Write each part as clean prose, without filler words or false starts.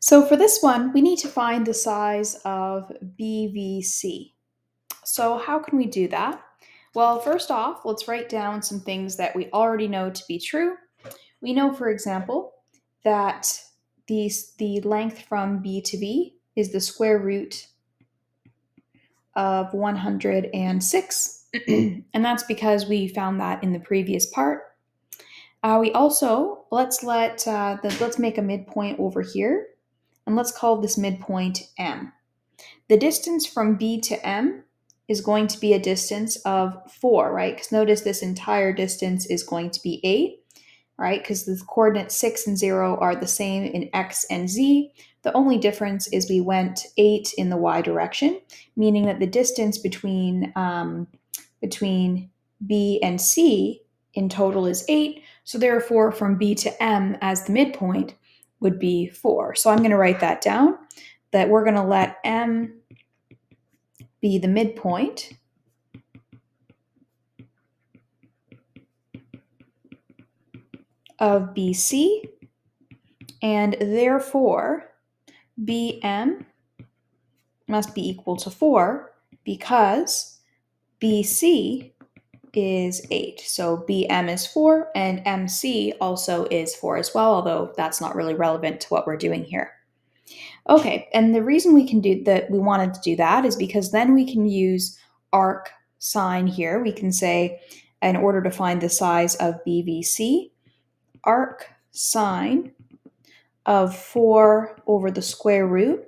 So for this one, we need to find the size of BVC. So how can we do that? Well, first off, let's write down some things that we already know to be true. We know, for example, that the length from B to B is the square root of 106, and that's because we found that in the previous part. We also let's make a midpoint over here, and let's call this midpoint M. The distance from B to M is going to be a distance of 4, right? Because notice this entire distance is going to be 8, right? Because the coordinates 6 and 0 are the same in x and z. The only difference is we went 8 in the y direction, meaning that the distance between B and C in total is 8. So therefore, from B to M as the midpoint would be 4. So I'm going to write that down, that we're going to let M be the midpoint of BC, and therefore BM must be equal to 4 because BC is 8. So BM is 4 and MC also is 4 as well, although that's not really relevant to what we're doing here. Okay, and the reason we can do that, we wanted to do that, is because then we can use arc sine here. We can say, in order to find the size of BVC, arc sine of 4 over the square root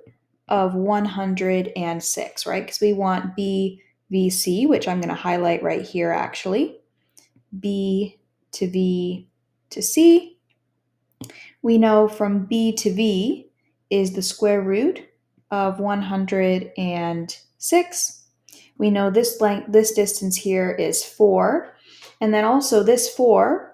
of 106, right? Because we want BVC, which I'm going to highlight right here actually, B to V to C. We know from B to V is the square root of 106. We know this distance here is 4. And then also this 4,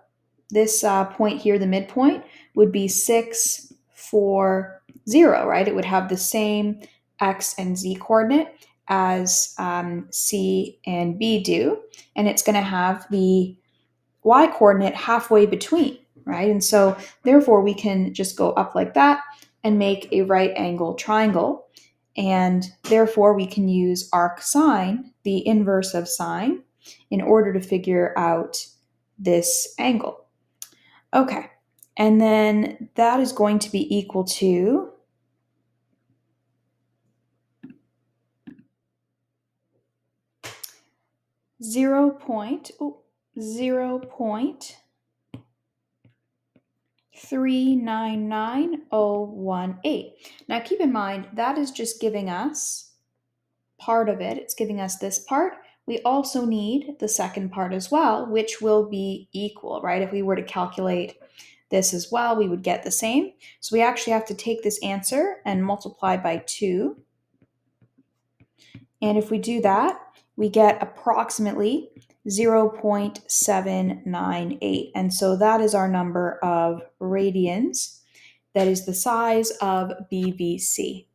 this point here, the midpoint, would be 6, 4, 0, right? It would have the same x and z coordinate as C and B do. And it's going to have the y coordinate halfway between, right? And so therefore we can just go up like that and make a right angle triangle. And therefore we can use arc sine, the inverse of sine, in order to figure out this angle. Okay, and then that is going to be equal to 0.399018. Now keep in mind, that is just giving us part of it. It's giving us this part. We also need the second part as well, which will be equal, right? If we were to calculate this as well, we would get the same. So we actually have to take this answer and multiply by 2. And if we do that, we get approximately 0.798. And so that is our number of radians. That is the size of BVC.